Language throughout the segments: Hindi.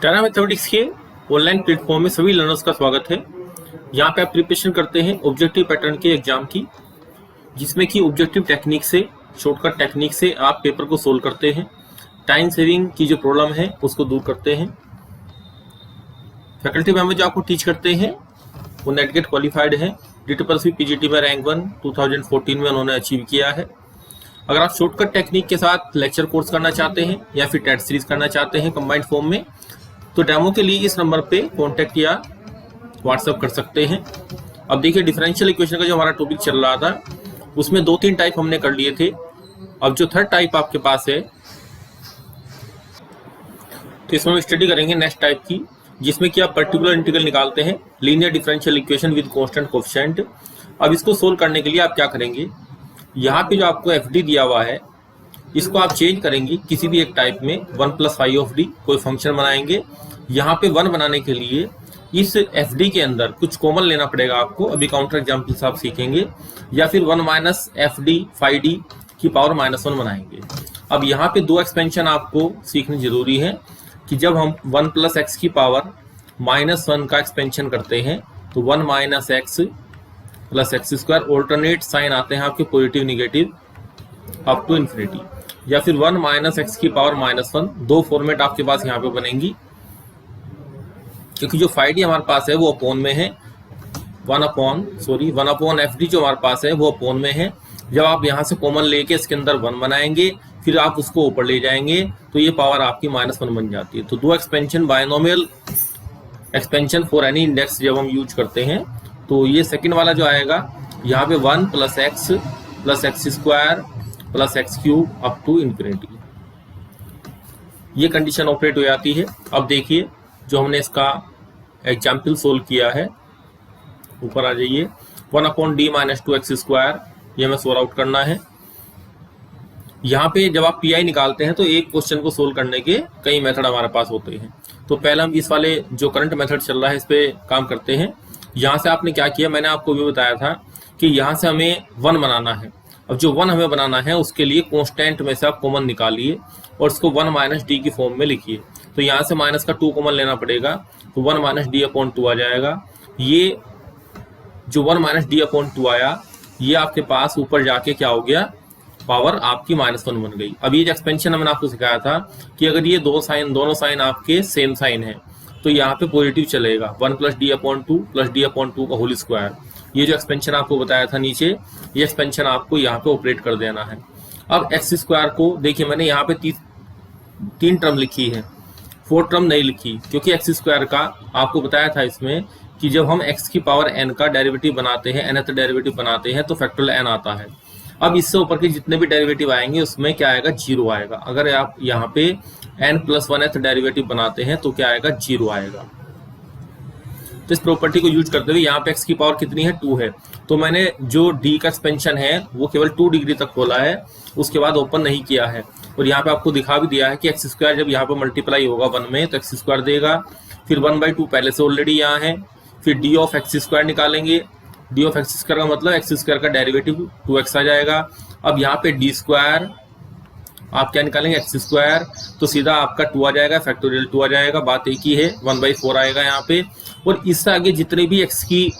टाटा मैथमेटिक्स के ऑनलाइन प्लेटफॉर्म में सभी लर्नर्स का स्वागत है। यहाँ पे आप प्रिपरेशन करते हैं ऑब्जेक्टिव पैटर्न के एग्जाम की, जिसमें कि ऑब्जेक्टिव टेक्निक से, शॉर्टकट टेक्निक से आप पेपर को सोल्व करते हैं। टाइम सेविंग की जो प्रॉब्लम है उसको दूर करते हैं। फैकल्टी मेंबर जो आपको टीच करते हैं वो नेट गेट क्वालिफाइड है। DSSP PGT में रैंक 1 2014 में उन्होंने अचीव किया है। अगर आप शॉर्टकट टेक्निक के साथ लेक्चर कोर्स करना चाहते हैं या फिर टेस्ट सीरीज करना चाहते हैं कंबाइंड फॉर्म में, तो डेमो के लिए इस नंबर पे कांटेक्ट या व्हाट्सएप कर सकते हैं। अब देखिए, डिफरेंशियल इक्वेशन का जो हमारा टॉपिक चल रहा था उसमें 2-3 टाइप हमने कर लिए थे। अब जो थर्ड टाइप आपके पास है तो इसमें हम स्टडी करेंगे नेक्स्ट टाइप की, जिसमें कि आप पर्टिकुलर इंटीग्रल निकालते हैं, linear differential equation with constant coefficient. अब इसको सोल्व करने के लिए आप क्या करेंगे, यहाँ पे जो आपको FD दिया हुआ है इसको आप चेंज करेंगे किसी भी एक टाइप में 1 + phi ऑफ d, कोई फंक्शन बनाएंगे। यहाँ पे 1 बनाने के लिए इस FD के अंदर कुछ कॉमन लेना पड़ेगा आपको, अभी काउंटर एग्जाम्पल से आप सीखेंगे, या फिर 1 - FD phi d की पावर -1 बनाएंगे। अब यहाँ पे 2 एक्सपेंशन आपको सीखनी जरूरी है कि जब हम 1 + x की पावर -1 का एक्सपेंशन करते हैं तो 1 - x + x² ऑल्टरनेट साइन आते हैं आपके positive negative up to infinity, या फिर 1 - x की पावर -1। 2 फॉर्मेट आपके पास यहाँ पे बनेंगी, क्योंकि जो phi d हमारे पास है वो अपोन में है, 1 FD जो हमारे पास है वो अपोन में है। जब आप यहाँ से कॉमन लेके इसके अंदर 1 बनाएंगे, फिर आप उसको ऊपर ले जाएंगे तो ये पावर आपकी -1 बन जाती है। तो 2 expansion binomial expansion for any index जब हम यूज करते हैं, तो ये सेकंड वाला जो आएगा यहाँ पे 1 + x + x² + x³ up to infinity, ये कंडीशन ऑपरेट हो जाती है। अब देखिए, जो हमने इसका एग्जाम्पल सोल्व किया है, ऊपर आ जाइए, 1/d - 2x², ये हमें सोल्व आउट करना है। यहाँ पे जब आप PI निकालते हैं तो एक क्वेश्चन को सोल्व करने के कई मेथड हमारे पास होते हैं। तो पहले हम इस वाले जो करंट मेथड चल रहा है इस पे काम करते हैं। यहाँ से आपने क्या किया, मैंने आपको भी बताया था कि यहाँ से हमें 1 बनाना है। अब जो 1 हमें बनाना है उसके लिए कांस्टेंट में से आप कॉमन निकालिए और इसको 1 - d की फॉर्म में लिखिए। तो यहाँ से माइनस का 2 कॉमन लेना पड़ेगा, तो 1 - d/2 आ जाएगा। ये जो 1 - d/2 आया, ये आपके पास ऊपर जाके क्या हो गया, पावर आपकी -1 बन गई। अब ये जो एक्सपेंशन मैंने आपको सिखाया था कि अगर ये दोनों साइन आपके सेम साइन है तो यहाँ पे पॉजिटिव चलेगा, 1 + d/2 + d/2 का होल स्क्वायर। ये जो एक्सपेंशन आपको बताया था नीचे, ये एक्सपेंशन आपको यहाँ पे ऑपरेट कर देना है। अब x² को देखिए, मैंने यहाँ पे 3 टर्म लिखी है, 4 टर्म नहीं लिखी, क्योंकि x² का आपको बताया था इसमें कि जब हम x की पावर n का डेरिवेटिव बनाते हैं, nth डेरिवेटिव बनाते हैं तो फैक्टोरियल n आता है। अब इससे ऊपर के जितने भी डेरिवेटिव आएंगे उसमें क्या आएगा, 0 आएगा। अगर आप यहाँ पे n+1th डेरिवेटिव बनाते हैं तो क्या आएगा, 0 आएगा। तो इस प्रॉपर्टी को यूज करते हुए यहाँ पे x की पावर कितनी है, 2 है, तो मैंने जो d का एक्सपेंशन है वो केवल 2 डिग्री तक खोला है, उसके बाद ओपन नहीं किया है। और यहाँ पे आपको दिखा भी दिया है कि x² जब यहाँ पे मल्टीप्लाई होगा 1 में तो x² देगा, फिर 1/2 पहले से ऑलरेडी यहाँ है, फिर d ऑफ x² निकालेंगे। d ऑफ x² का मतलब x² का डेरिवेटिव 2x आ जाएगा। अब यहाँ पे d² आप क्या निकालेंगे, x², तो सीधा आपका 2 आ जाएगा, फैक्टोरियल 2 आ जाएगा, बात एक ही है, 1/4 आएगा यहाँ पे। और इससे आगे जितने भी x की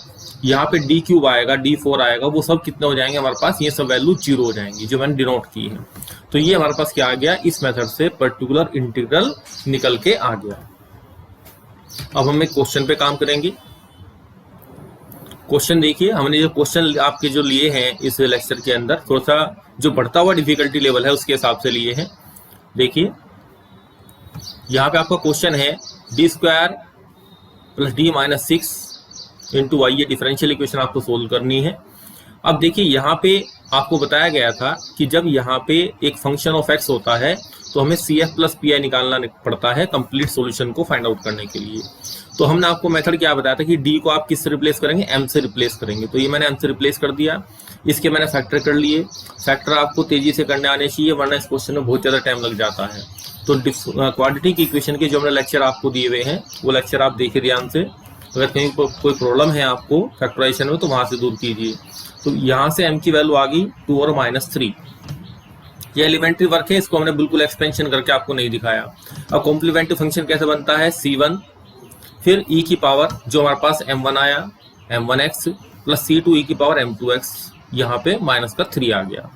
यहाँ पे d³ आएगा, d4 आएगा, वो सब कितने हो जाएंगे हमारे पास, ये सब वैल्यू 0 हो जाएंगी जो मैंने डिनोट की है। तो ये हमारे पास क्या आ गया, इस मेथड से पर्टिकुलर इंटीग्रल निकल के आ गया। अब हम एक क्वेश्चन पे काम करेंगे। क्वेश्चन देखिए, हमने जो क्वेश्चन आपके जो लिए हैं इस लेक्चर के अंदर, थोड़ा सा जो बढ़ता हुआ डिफिकल्टी लेवल है उसके हिसाब से लिए हैं। देखिए, यहाँ पे आपका क्वेश्चन है d² + d - 6 × y, ये डिफरेंशियल इक्वेशन आपको सोल्व करनी है। अब देखिए, यहाँ पे आपको बताया गया था कि जब यहाँ पे एक फंक्शन ऑफ x होता है तो हमें CF + PI निकालना पड़ता है कंप्लीट सॉल्यूशन को फाइंड आउट करने के लिए। तो हमने आपको मेथड क्या बताया था कि d को आप किससे रिप्लेस करेंगे, m से रिप्लेस करेंगे। तो ये मैंने m से रिप्लेस कर दिया, इसके मैंने फैक्टर कर लिए। फैक्टर आपको तेजी से करने आने चाहिए, वरना इस क्वेश्चन में बहुत ज़्यादा टाइम लग जाता है। तो क्वाड्रेटिक इक्वेशन के जो हमने लेक्चर आपको दिए हुए हैं वो लेक्चर आप देखिए ध्यान से। अगर कहीं कोई प्रॉब्लम है आपको फैक्टराइजेशन में तो वहाँ से दूर कीजिए। तो यहाँ से m की वैल्यू आ गई 2 और -3। ये एलिमेंट्री वर्क है, इसको हमने बिल्कुल एक्सपेंशन करके आपको नहीं दिखाया। अब कॉम्प्लीमेंट्री फंक्शन कैसे बनता है, C1 फिर e की पावर जो हमारे पास m1 आया m1x प्लस C2 e की पावर m2x, यहाँ पे माइनस का 3 आ गया।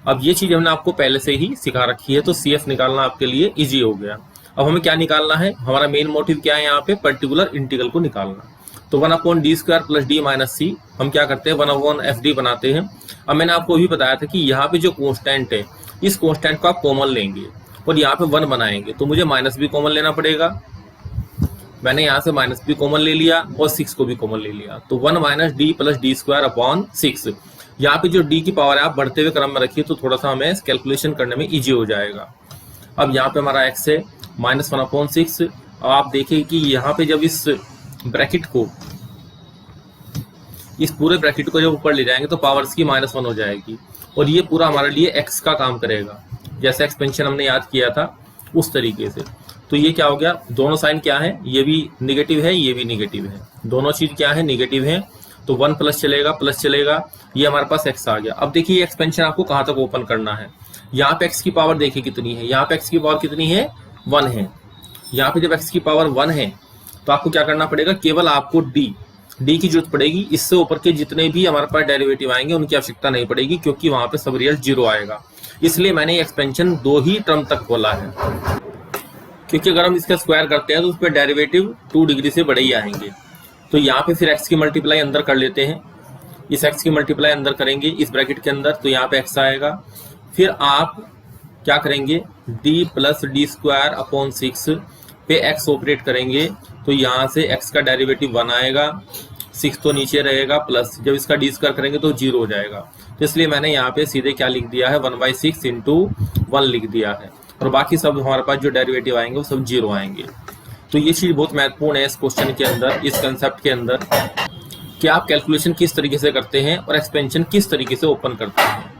अब ये चीज हमने आपको पहले से ही सिखा रखी है, तो CF निकालना आपके लिए इजी हो गया। अब हमें क्या निकालना है, हमारा मेन मोटिव क्या है यहाँ पे, पर्टिकुलर इंटीग्रल को निकालना। तो 1/d² plus d minus c हम क्या करते हैं 1/fd बनाते हैं। अब मैंने आपको भी बताया था कि यहाँ पे जो कांस्टेंट है इस कांस्टेंट को आप कॉमन लेंगे और यहाँ पे 1 बनाएंगे, तो मुझे माइनस भी कॉमन लेना पड़ेगा। मैंने यहाँ से माइनस भी कॉमन ले लिया और 6 को भी कॉमन ले लिया, तो 1 - d प्लस d²/6। यहाँ पे जो d की पावर है आप बढ़ते हुए क्रम में रखिए, तो थोड़ा सा हमें कैलकुलेशन करने में इजी हो जाएगा। अब यहाँ पे हमारा x है -1/6। अब आप देखिए कि यहाँ पे जब इस ब्रैकेट को, इस पूरे ब्रैकेट को जब ऊपर ले जाएंगे तो पावर्स की -1 हो जाएगी और ये पूरा हमारे लिए x का काम करेगा, जैसे एक्सपेंशन हमने याद किया था उस तरीके से। तो ये क्या हो गया, दोनों साइन क्या है, ये भी निगेटिव है ये भी निगेटिव है, दोनों चीज क्या है निगेटिव है, तो 1 प्लस चलेगा, ये हमारे पास x आ गया। अब देखिए ये एक्सपेंशन आपको कहाँ तक ओपन करना है। यहाँ पे x की पावर देखिए कितनी है, यहाँ पे x की पावर कितनी है 1 है। यहाँ पे जब x की पावर 1 है तो आपको क्या करना पड़ेगा, केवल आपको d की जरूरत पड़ेगी। इससे ऊपर के जितने भी हमारे पास डेरिवेटिव आएंगे उनकी आवश्यकता नहीं पड़ेगी, क्योंकि वहां पे सब रिजल्ट 0 आएगा। इसलिए मैंने एक्सपेंशन 2 ही टर्म तक खोला है, क्योंकि अगर हम इसका स्क्वायर करते हैं तो उस पर डेरिवेटिव 2 डिग्री से बड़े ही आएंगे। तो यहाँ पे फिर x की मल्टीप्लाई अंदर कर लेते हैं, इस x की मल्टीप्लाई अंदर करेंगे इस ब्रैकेट के अंदर, तो यहाँ पे x आएगा। फिर आप क्या करेंगे, d प्लस d²/6 पे x ऑपरेट करेंगे, तो यहाँ से x का डेरिवेटिव 1 आएगा, 6 तो नीचे रहेगा, प्लस जब इसका d² करेंगे तो 0 हो जाएगा। तो इसलिए मैंने यहाँ पे सीधे क्या लिख दिया है 1/6 × 1 लिख दिया है, और बाकी सब हमारे पास जो डेरिवेटिव आएंगे वो सब 0 आएंगे। तो ये चीज बहुत महत्वपूर्ण है इस क्वेश्चन के अंदर, इस कंसेप्ट के अंदर, कि आप कैलकुलेशन किस तरीके से करते हैं और एक्सपेंशन किस तरीके से ओपन करते हैं।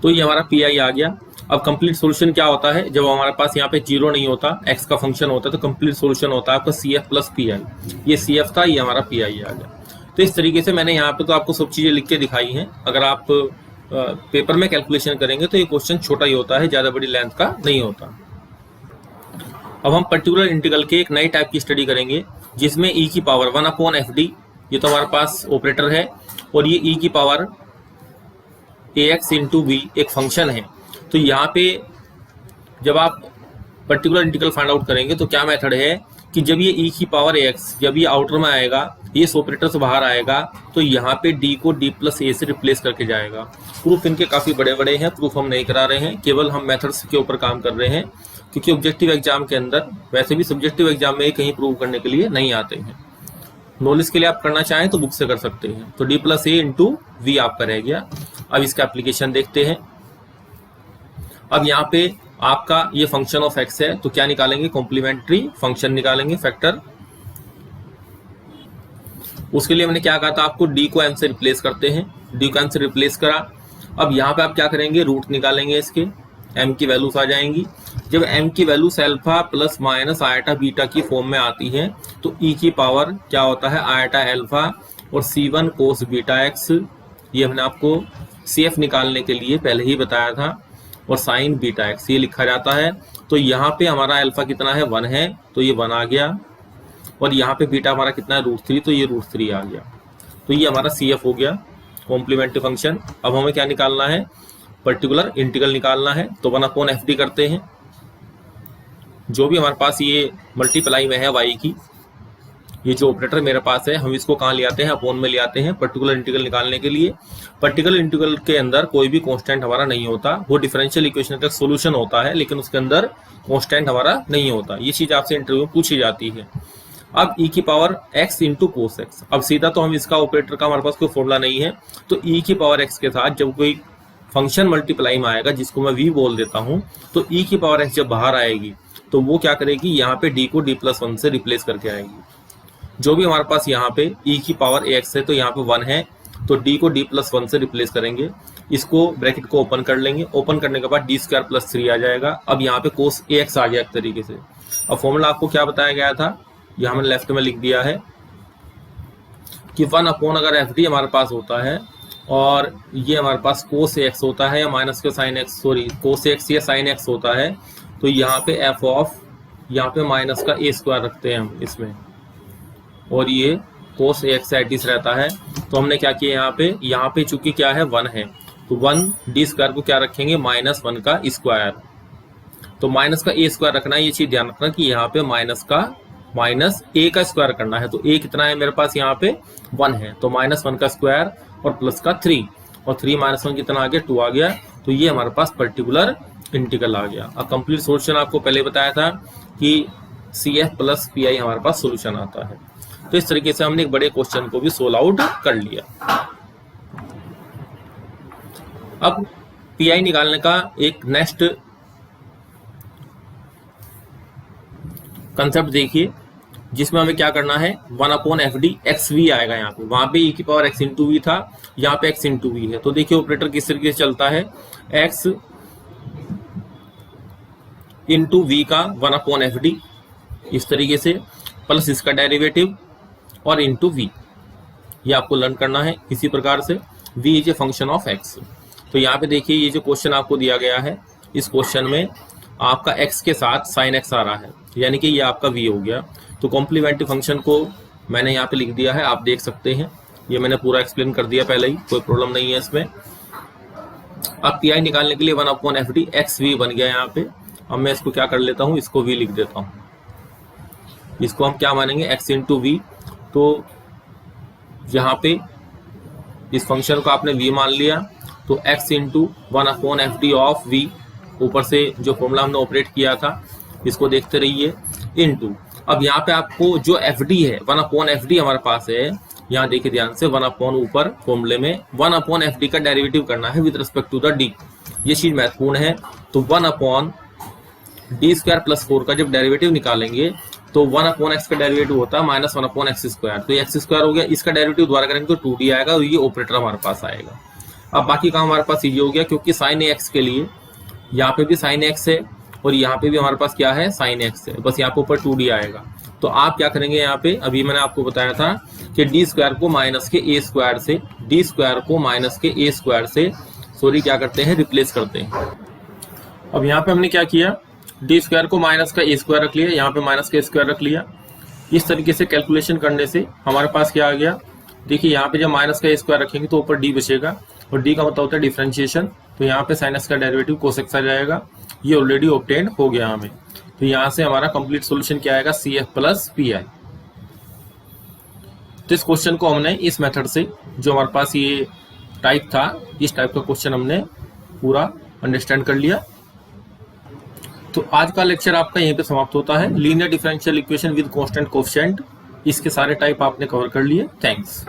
तो ये हमारा PI आ गया। अब कंप्लीट सॉल्यूशन क्या होता है, जब हमारे पास यहाँ पे 0 नहीं होता, x का फंक्शन होता है, तो कंप्लीट सॉल्यूशन होता है आपका CF प्लस PI। ये CF था, ये हमारा PI आ गया। तो इस तरीके से मैंने यहाँ पे तो आपको सब चीजें लिख के दिखाई हैं। अगर आप पेपर में कैलकुलेशन करेंगे तो ये क्वेश्चन छोटा ही होता है, ज्यादा बड़ी लेंथ का नहीं होता। अब हम पर्टिकुलर इंटीग्रल के एक नई टाइप की स्टडी करेंगे, जिसमें e की पावर 1/fd, ये तो हमारे पास ऑपरेटर है, और ये e की पावर ax × v एक फंक्शन है। तो यहाँ पे जब आप पर्टिकुलर इंटीग्रल फाइंड आउट करेंगे तो क्या मेथड है कि जब ये e की पावर ax जब ये आउटर में आएगा, ये इस ऑपरेटर से बाहर आएगा, तो यहाँ पे d को d प्लस a से रिप्लेस करके जाएगा। प्रूफ इनके काफी बड़े बड़े हैं, प्रूफ हम नहीं करा रहे हैं, केवल हम मेथड्स के ऊपर काम कर रहे हैं, क्योंकि ऑब्जेक्टिव एग्जाम के अंदर, वैसे भी सब्जेक्टिव एग्जाम में कहीं प्रूव करने के लिए नहीं आते हैं। नॉलेज के लिए आप करना चाहें तो बुक से कर सकते हैं। तो d प्लस a × v आपका रह गया। अब इसका एप्लीकेशन देखते हैं। अब यहाँ पे आपका ये फंक्शन ऑफ x है, तो क्या निकालेंगे, कॉम्प्लीमेंट्री फंक्शन निकालेंगे, फैक्टर। उसके लिए मैंने क्या कहा था आपको, d को m से रिप्लेस करते हैं, d को m से रिप्लेस करा। अब यहाँ पे आप क्या करेंगे, रूट निकालेंगे, इसके m की वैल्यूज आ जाएंगी। जब m की values alpha plus minus eta beta की फॉर्म में आती है, तो e की पावर क्या होता है आयटा अल्फा और c1 कोस बीटा x, ये हमने आपको CF निकालने के लिए पहले ही बताया था, और साइन बीटा x ये लिखा जाता है। तो यहाँ पे हमारा अल्फा कितना है 1 है, तो ये 1 आ गया, और यहाँ पे बीटा हमारा कितना है √3, तो ये √3 आ गया। तो ये हमारा CF हो गया, कॉम्प्लीमेंट्री फंक्शन। अब हमें क्या निकालना है, पर्टिकुलर इंटीग्रल निकालना है। तो 1/fd करते हैं, जो भी हमारे पास ये मल्टीप्लाई में है y की, ये जो ऑपरेटर मेरे पास है, हम इसको कहाँ ले आते हैं, अपॉन में ले आते हैं पर्टिकुलर इंटीग्रल निकालने के लिए। पर्टिकुलर इंटीग्रल के अंदर कोई भी कांस्टेंट हमारा नहीं होता, वो डिफरेंशियल इक्वेशन का सॉल्यूशन होता है, लेकिन उसके अंदर कांस्टेंट हमारा नहीं होता। ये चीज आपसे इंटरव्यू में पूछी जाती है। अब e की पावर x × cos x, अब सीधा तो हम इसका ऑपरेटर का हमारे पास कोई फॉर्मूला नहीं है, तो e की पावर x के साथ जब कोई फंक्शन मल्टीप्लाई में आएगा, जिसको मैं v बोल देता हूँ, तो e की पावर x जब बाहर आएगी तो वो क्या करेगी, यहाँ पे d को d+1 से रिप्लेस करके आएगी। जो भी हमारे पास यहाँ पे e की पावर ax है, तो यहाँ पे 1 है, तो d को d+1 से रिप्लेस करेंगे। इसको ब्रैकेट को ओपन कर लेंगे, ओपन करने के बाद d² + 3 आ जाएगा। अब यहाँ पे cos ax आ गया एक तरीके से। अब फॉर्मूला आपको क्या बताया गया था, यहाँ मैंने लेफ्ट में लिख दिया है कि 1 अपॉन अगर fd हमारे पास होता है, और ये हमारे पास कोस एक्स होता है या माइनस के sine x, sorry cos x या साइन एक्स होता है, तो यहाँ पे एफ ऑफ यहाँ पे माइनस का ए स्क्वायर रखते हैं हम इसमें, और ये कोस एक्स एटिस रहता है। तो हमने क्या किया यहाँ पे चूंकि क्या है 1 है, तो 1 डी स्क्वायर को क्या रखेंगे -1 का स्क्वायर। तो माइनस का ए स्क्वायर रखना है, ये चीज ध्यान रखना कि यहाँ पे माइनस ए का स्क्वायर करना है। तो ए कितना है मेरे पास यहाँ पे 1 है, तो -1 का स्क्वायर और प्लस का 3, और 3 - 1 कितना आ गया 2 आ गया। तो ये हमारे पास पर्टिकुलर इंटीग्रल आ गया। अब कंप्लीट सॉल्यूशन आपको पहले बताया था कि CF प्लस PI हमारे पास सॉल्यूशन आता है। तो इस तरीके से हमने एक बड़े क्वेश्चन को भी सोल्व आउट कर लिया। अब PI निकालने का एक नेक्स्ट कंसेप्ट देखिए, जिसमें हमें क्या करना है 1/FD XV आएगा यहाँ पे, वहां पे e की पावर x इंटू वी था, यहाँ पे x इंटू वी है। तो देखिए ऑपरेटर किस तरीके से चलता है, x इंटू वी का 1/FD इस तरीके से, प्लस इसका डेरिवेटिव और इंटू वी, ये आपको लर्न करना है इसी प्रकार से। v is a function of x। तो यहाँ पे देखिए ये जो क्वेश्चन आपको दिया गया है, इस क्वेश्चन में आपका x के साथ साइन x आ रहा है, यानी कि ये आपका v हो गया। तो कॉम्प्लीमेंट्री फंक्शन को मैंने यहाँ पे लिख दिया है, आप देख सकते हैं, ये मैंने पूरा एक्सप्लेन कर दिया पहले ही, कोई प्रॉब्लम नहीं है इसमें। अब PI निकालने के लिए 1/FD XV बन गया यहाँ पे। अब मैं इसको क्या कर लेता हूँ, इसको v लिख देता हूँ, इसको हम क्या मानेंगे x इंटू वी। तो यहाँ पे इस फंक्शन को आपने v मान लिया, तो x into 1/FD of v, ऊपर से जो फॉर्मूला हमने ऑपरेट किया था इसको देखते रहिए, इंटू अब यहाँ पे आपको जो FD है 1/FD हमारे पास है, यहाँ देखिए ध्यान से 1 ऊपर फॉर्मूले में 1/FD का डेरिवेटिव करना है with respect to the d, ये चीज महत्वपूर्ण है। तो 1/d² प्लस 4 का जब डेरिवेटिव निकालेंगे तो 1/x का डेरिवेटिव होता है -1/x², तो ये x² हो गया, इसका डेरिवेटिव दोबारा करेंगे तो 2d आएगा, और ये ऑपरेटर हमारे पास आएगा। अब बाकी काम हमारे पास ये हो गया, क्योंकि साइन x के लिए यहाँ पे भी साइन x है और यहाँ पे भी हमारे पास क्या है साइन x है, बस यहाँ पे ऊपर 2d आएगा। तो आप क्या करेंगे यहाँ पे, अभी मैंने आपको बताया था कि d² को माइनस के a² से, d² को माइनस के a² से सॉरी क्या करते हैं, रिप्लेस करते हैं। अब यहाँ पे हमने क्या किया, d² को माइनस का a² रख लिया, यहाँ पे माइनस का a² रख लिया। इस तरीके से कैलकुलेशन करने से हमारे पास क्या आ गया, देखिए यहाँ पे जब माइनस का a² रखेंगे तो ऊपर d बचेगा, और d का मतलब होता है डिफरेंशिएशन। तो यहाँ पे साइन x का डेरिवेटिव cos x आ जाएगा, ये ऑलरेडी ऑब्टेन हो गया हमें। तो यहाँ से हमारा कंप्लीट सॉल्यूशन क्या आएगा, CF प्लस PI। तो इस क्वेश्चन को हमने इस मेथड से, जो हमारे पास ये टाइप था, इस टाइप का क्वेश्चन हमने पूरा अंडरस्टैंड कर लिया। तो आज का लेक्चर आपका यहीं पे समाप्त होता है। Linear differential equation with constant coefficient, इसके सारे टाइप आपने कवर कर लिए। थैंक्स।